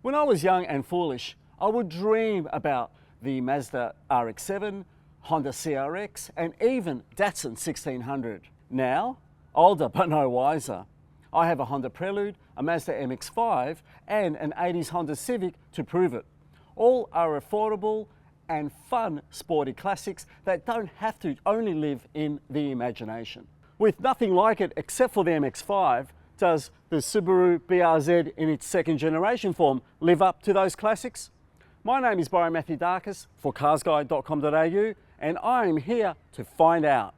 When I was young and foolish, I would dream about the Mazda RX-7, Honda CRX, and even Datsun 1600. Now, older but no wiser, I have a Honda Prelude, a Mazda MX-5, and an 80s Honda Civic to prove it. All are affordable and fun sporty classics that don't have to only live in the imagination. With nothing like it except for the MX-5, does the Subaru BRZ in its second generation form live up to those classics? My name is Byron Mathioudakis for CarsGuide.com.au, and I am here to find out.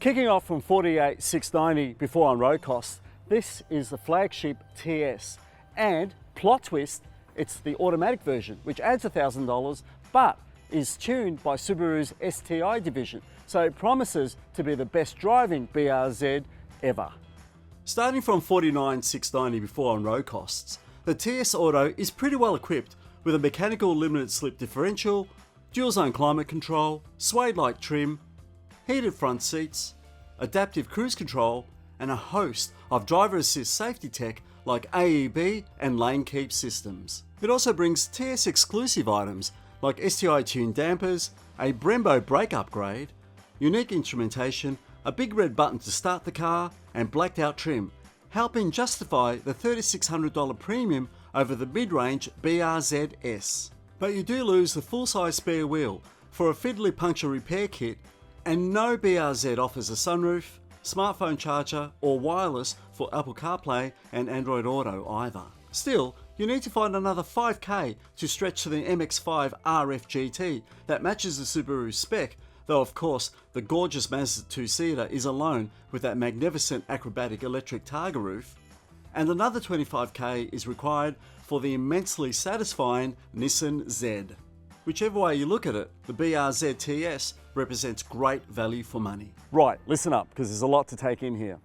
Kicking off from $48,690 before on road costs, this is the flagship TS, and plot twist, it's the automatic version, which adds $1,000, but is tuned by Subaru's STI division, so it promises to be the best driving BRZ ever. Starting from $49,690 before on road costs, the TS Auto is pretty well equipped with a mechanical limited slip differential, dual zone climate control, suede-like trim, heated front seats, adaptive cruise control, and a host of driver assist safety tech like AEB and lane keep systems. It also brings TS exclusive items like STI-tuned dampers, a Brembo brake upgrade, unique instrumentation, a big red button to start the car, and blacked out trim, helping justify the $3,600 premium over the mid-range BRZS. But you do lose the full-size spare wheel for a fiddly puncture repair kit, and no BRZ offers a sunroof, smartphone charger, or wireless for Apple CarPlay and Android Auto either. Still, you need to find another 5k to stretch to the MX-5 RF GT that matches the Subaru spec, though of course the gorgeous Mazda 2-seater is alone with that magnificent acrobatic electric Targa roof, and another 25k is required for the immensely satisfying Nissan Z. Whichever way you look at it, the BRZ TS represents great value for money. Right, listen up, because there's a lot to take in here.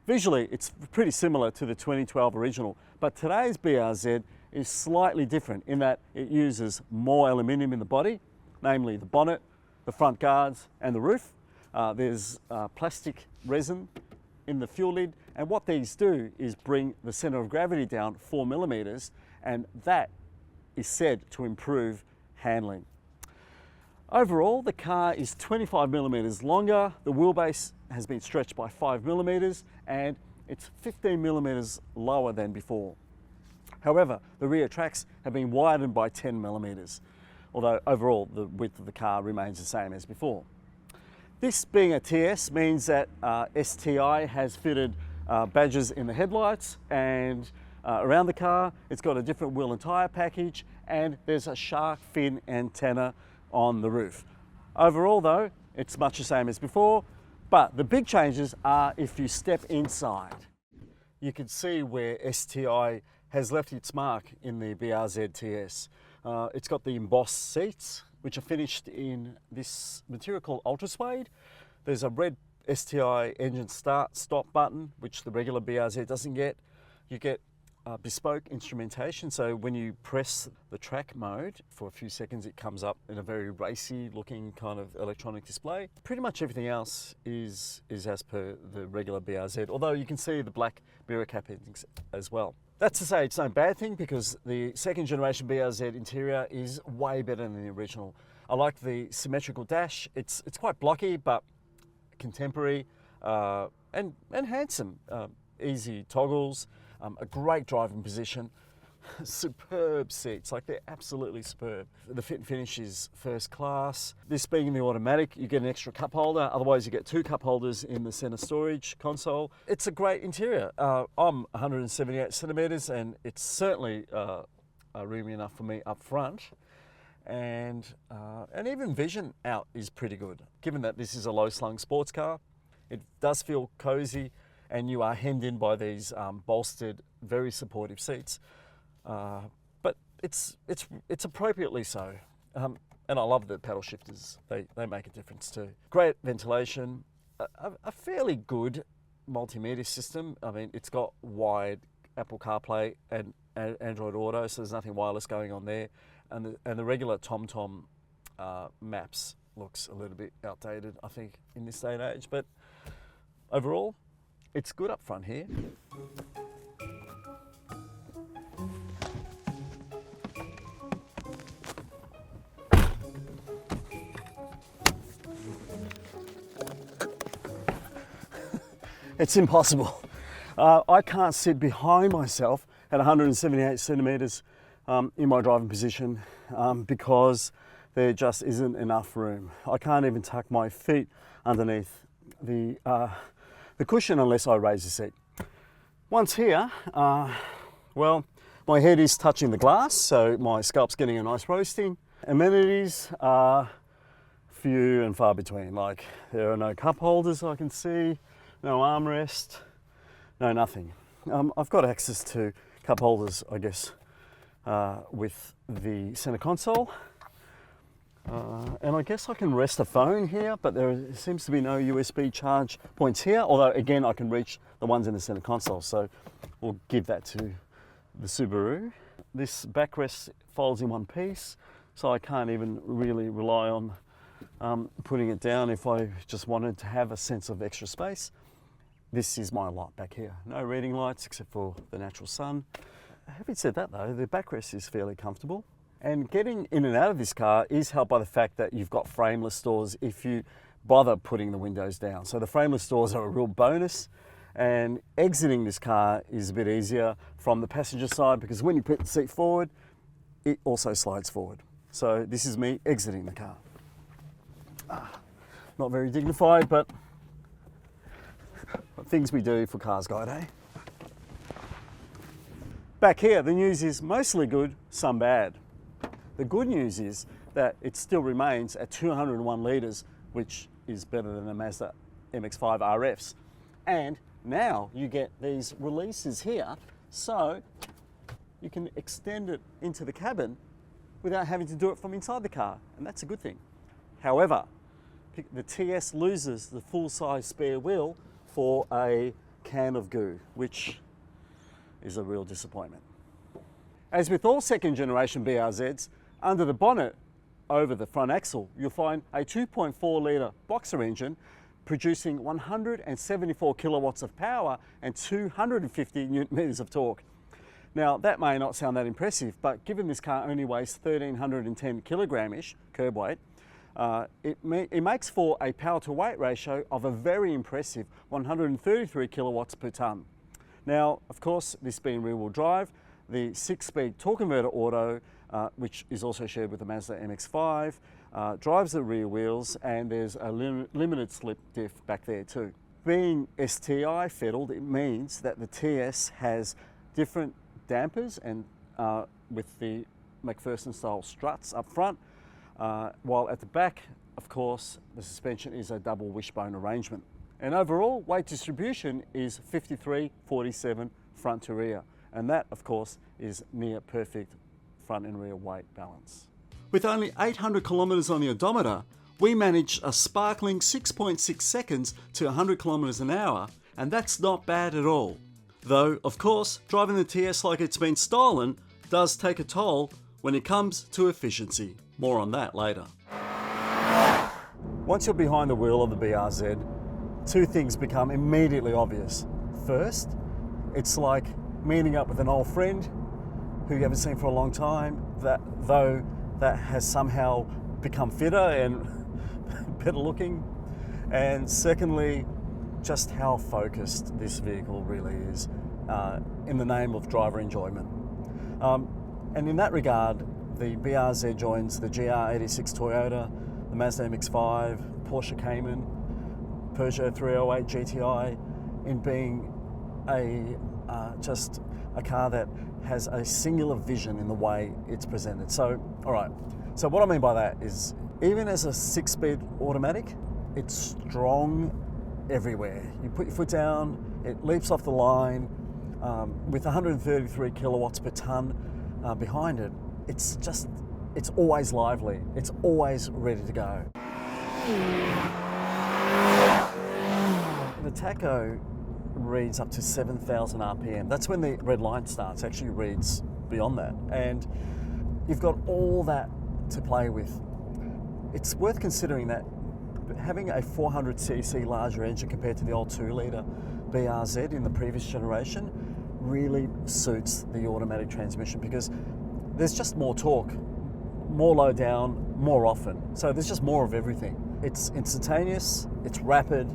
Visually, it's pretty similar to the 2012 original, but today's BRZ is slightly different in that it uses more aluminium in the body, namely the bonnet, the front guards, and the roof. There's plastic resin in the fuel lid, and what these do is bring the center of gravity down 4 millimeters, and that is said to improve handling. Overall, the car is 25 millimeters longer, the wheelbase has been stretched by 5 millimeters, and it's 15 millimeters lower than before. However, the rear tracks have been widened by 10 millimeters, although overall the width of the car remains the same as before. This being a TS means that STI has fitted badges in the headlights and around the car. It's got a different wheel and tyre package, and there's a shark fin antenna on the roof. Overall though, it's much the same as before, but the big changes are if you step inside. You can see where STI has left its mark in the BRZ TS. It's got the embossed seats, which are finished in this material called Ultra Suede. There's a red STI engine start-stop button, which the regular BRZ doesn't get. You get bespoke instrumentation, so when you press the track mode for a few seconds, it comes up in a very racy looking kind of electronic display. Pretty much everything else is as per the regular BRZ, although you can see the black mirror cap as well. That's to say it's no bad thing, because the second generation BRZ interior is way better than the original. I like the symmetrical dash. It's quite blocky but contemporary and handsome. Easy toggles. A great driving position, superb seats, like they're absolutely superb. The fit and finish is first class. This being the automatic, you get an extra cup holder, otherwise you get 2 cup holders in the center storage console. It's a great interior. I'm 178 centimeters and it's certainly roomy enough for me up front. And even vision out is pretty good. Given that this is a low slung sports car, it does feel cozy, and you are hemmed in by these bolstered, very supportive seats. But it's appropriately so. And I love the pedal shifters. They make a difference too. Great ventilation, a fairly good multimedia system. I mean, it's got wide Apple CarPlay and Android Auto, so there's nothing wireless going on there. And the regular TomTom maps looks a little bit outdated, I think, in this day and age. But Overall, it's good up front here. It's impossible. I can't sit behind myself at 178 centimetres in my driving position because there just isn't enough room. I can't even tuck my feet underneath the cushion unless I raise the seat. Once here, well, my head is touching the glass, so my scalp's getting a nice roasting. Amenities are few and far between. Like, there are no cup holders I can see, no armrest, no nothing. I've got access to cup holders, I guess, with the center console. And I guess I can rest a phone here, but there seems to be no USB charge points here, although again I can reach the ones in the center console, so we'll give that to the Subaru. This backrest folds in one piece, so I can't even really rely on putting it down if I just wanted to have a sense of extra space. This is my light back here. No reading lights except for the natural sun. Having said that though, the backrest is fairly comfortable. And getting in and out of this car is helped by the fact that you've got frameless doors if you bother putting the windows down. So the frameless doors are a real bonus, and exiting this car is a bit easier from the passenger side because when you put the seat forward, it also slides forward. So this is me exiting the car. Not very dignified, but things we do for CarsGuide, eh? Back here, the news is mostly good, some bad. The good news is that it still remains at 201 litres, which is better than the Mazda MX-5 RFs. And now you get these releases here, so you can extend it into the cabin without having to do it from inside the car, and that's a good thing. However, the TS loses the full-size spare wheel for a can of goo, which is a real disappointment. As with all second-generation BRZs, under the bonnet over the front axle, you'll find a 2.4 litre boxer engine producing 174 kilowatts of power and 250 newton meters of torque. Now, that may not sound that impressive, but given this car only weighs 1,310 kilogram-ish curb weight, it makes for a power to weight ratio of a very impressive 133 kilowatts per tonne. Now, of course, this being rear-wheel drive, the 6-speed torque converter auto, which is also shared with the Mazda MX-5, drives the rear wheels, and there's a limited slip diff back there too. Being STI fiddled, it means that the TS has different dampers and with the McPherson style struts up front, while at the back, of course, the suspension is a double wishbone arrangement. And overall, weight distribution is 53-47 front to rear. And that, of course, is near perfect front and rear weight balance. With only 800 kilometres on the odometer, we managed a sparkling 6.6 seconds to 100 kilometres an hour, and that's not bad at all. Though, of course, driving the TS like it's been stolen does take a toll when it comes to efficiency. More on that later. Once you're behind the wheel of the BRZ, two things become immediately obvious. First, it's like meeting up with an old friend who you haven't seen for a long time, that has somehow become fitter and better looking. And secondly, just how focused this vehicle really is in the name of driver enjoyment. And in that regard, the BRZ joins the GR86 Toyota, the Mazda MX-5, Porsche Cayman, Peugeot 308 GTI in being just a car that has a singular vision in the way it's presented. So, all right, so what I mean by that is, even as a 6-speed automatic, it's strong everywhere. You put your foot down, it leaps off the line, with 133 kilowatts per tonne behind it. It's always lively. It's always ready to go. The tacho reads up to 7,000 RPM. That's when the red line starts. Actually reads beyond that. And you've got all that to play with. It's worth considering that having a 400cc larger engine compared to the old 2-litre BRZ in the previous generation really suits the automatic transmission, because there's just more torque, more low down, more often. So there's just more of everything. It's instantaneous, it's rapid,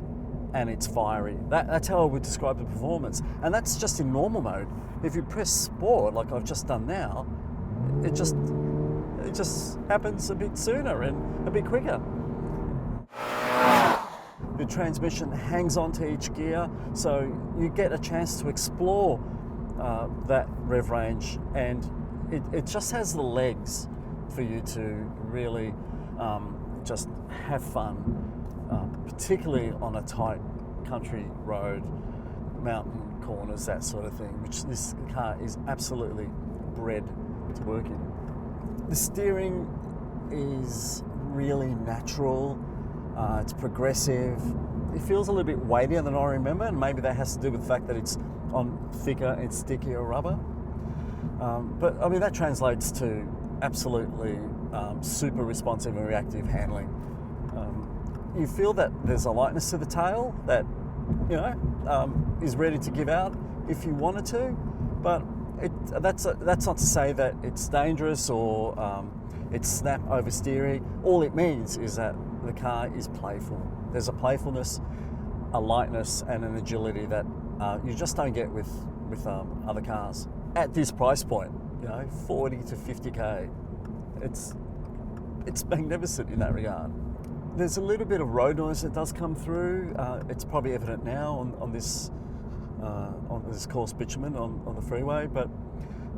and it's fiery. That's how I would describe the performance. And that's just in normal mode. If you press sport, like I've just done now, it just happens a bit sooner and a bit quicker. The transmission hangs onto each gear, so you get a chance to explore that rev range, and it just has the legs for you to really just have fun, particularly on a tight country road, mountain corners, that sort of thing, which this car is absolutely bred to work in. The steering is really natural, it's progressive. It feels a little bit weightier than I remember, and maybe that has to do with the fact that it's on thicker and stickier rubber. But I mean, that translates to absolutely super responsive and reactive handling. You feel that there's a lightness to the tail that, you know, is ready to give out if you wanted to, but that's not to say that it's dangerous or it's snap oversteering. All it means is that the car is playful. There's a playfulness, a lightness, and an agility that you just don't get with other cars. At this price point, you know, 40 to 50k, it's magnificent in that regard. There's a little bit of road noise that does come through. It's probably evident now on this coarse bitumen on the freeway, but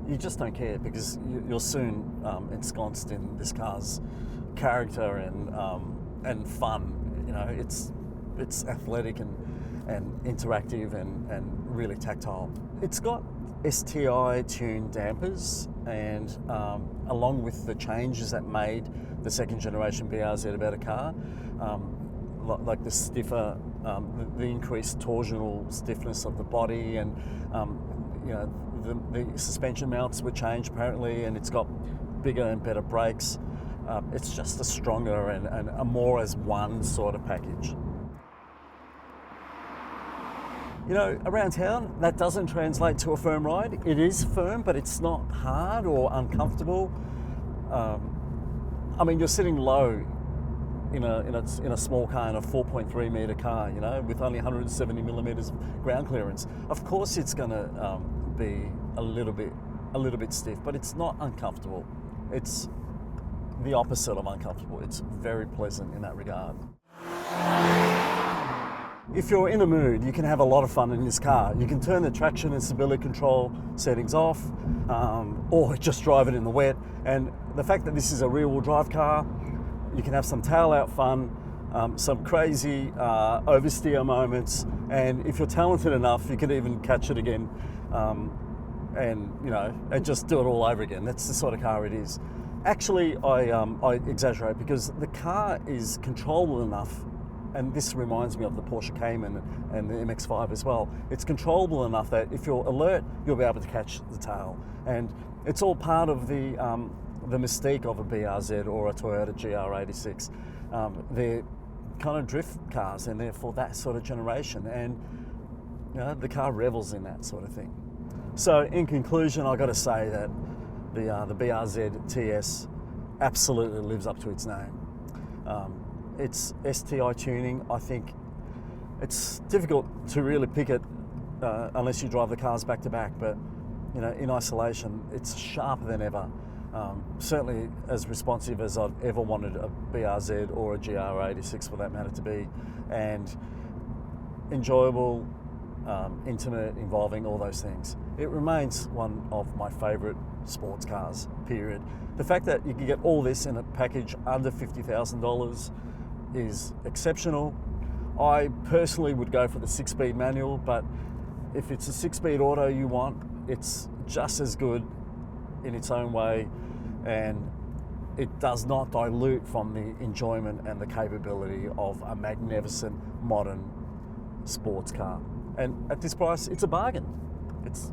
you just don't care, because you're soon ensconced in this car's character and fun. You know, it's athletic and interactive and really tactile. It's got STI-tuned dampers, and along with the changes that made the second generation BRZ a better car, like the stiffer, the increased torsional stiffness of the body, and you know, the suspension mounts were changed apparently, and it's got bigger and better brakes. It's just a stronger and a more as one sort of package. You know, around town, that doesn't translate to a firm ride. It is firm, but it's not hard or uncomfortable. I mean, you're sitting low in a small car, in a 4.3 metre car, you know, with only 170 millimetres of ground clearance. Of course, it's going to be a little bit stiff, but it's not uncomfortable. It's the opposite of uncomfortable. It's very pleasant in that regard. If you're in a mood, you can have a lot of fun in this car. You can turn the traction and stability control settings off, or just drive it in the wet. And the fact that this is a rear-wheel drive car, you can have some tail-out fun, some crazy oversteer moments, and if you're talented enough, you can even catch it again, and you know, and just do it all over again. That's the sort of car it is. Actually, I exaggerate, because the car is controllable enough. And this reminds me of the Porsche Cayman and the MX-5 as well. It's controllable enough that if you're alert, you'll be able to catch the tail. And it's all part of the mystique of a BRZ or a Toyota GR86. They're kind of drift cars, and they're for that sort of generation. And you know, the car revels in that sort of thing. So in conclusion, I've got to say that the BRZ TS absolutely lives up to its name. It's STI tuning. I think it's difficult to really pick it unless you drive the cars back to back, but you know, in isolation, it's sharper than ever. Certainly as responsive as I've ever wanted a BRZ or a GR86 for that matter to be, and enjoyable, intimate, involving, all those things. It remains one of my favourite sports cars, period. The fact that you can get all this in a package under $50,000 is exceptional. I personally would go for the 6-speed manual, but if it's a 6-speed auto you want, it's just as good in its own way, and it does not dilute from the enjoyment and the capability of a magnificent modern sports car. And at this price, it's a bargain. It's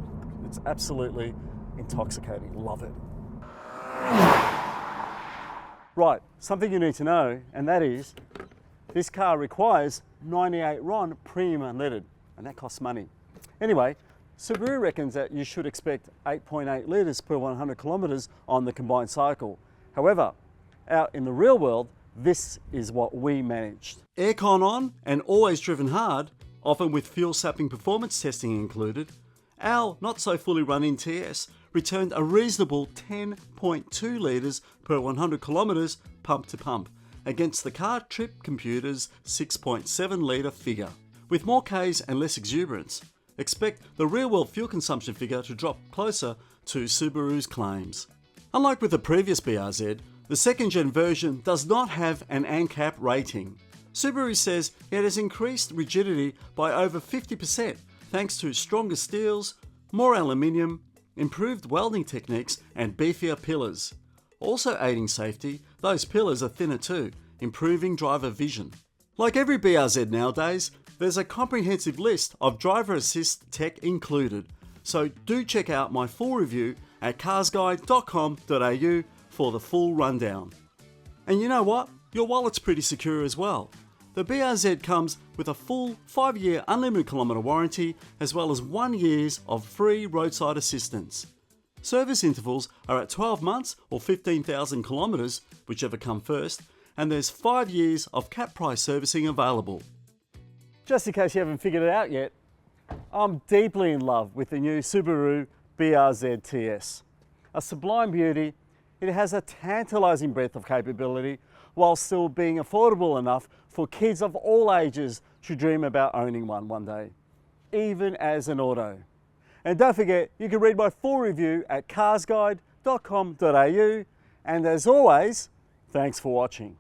absolutely intoxicating. Love it. Right, something you need to know, and that is This car requires 98 RON premium unleaded, and that costs money. Anyway, Subaru reckons that you should expect 8.8 litres per 100 kilometres on the combined cycle. However, out in the real world, this is what we managed. Aircon on and always driven hard, often with fuel sapping performance testing included, our not so fully run-in TS returned a reasonable 10.2 litres per 100 kilometres pump to pump against the car trip computer's 6.7 litre figure. With more Ks and less exuberance, expect the real-world fuel consumption figure to drop closer to Subaru's claims. Unlike with the previous BRZ, the second-gen version does not have an ANCAP rating. Subaru says it has increased rigidity by over 50% thanks to stronger steels, more aluminium, improved welding techniques and beefier pillars. Also aiding safety, those pillars are thinner too, improving driver vision. Like every BRZ nowadays, there's a comprehensive list of driver assist tech included, so do check out my full review at carsguide.com.au for the full rundown. And you know what? Your wallet's pretty secure as well. The BRZ comes with a full 5-year unlimited kilometre warranty as well as 1 year of free roadside assistance. Service intervals are at 12 months or 15,000 kilometres, whichever come first, and there's 5 years of cap price servicing available. Just in case you haven't figured it out yet, I'm deeply in love with the new Subaru BRZ TS. A sublime beauty, it has a tantalising breadth of capability while still being affordable enough for kids of all ages to dream about owning one day, even as an auto. And don't forget, you can read my full review at carsguide.com.au, and as always, thanks for watching.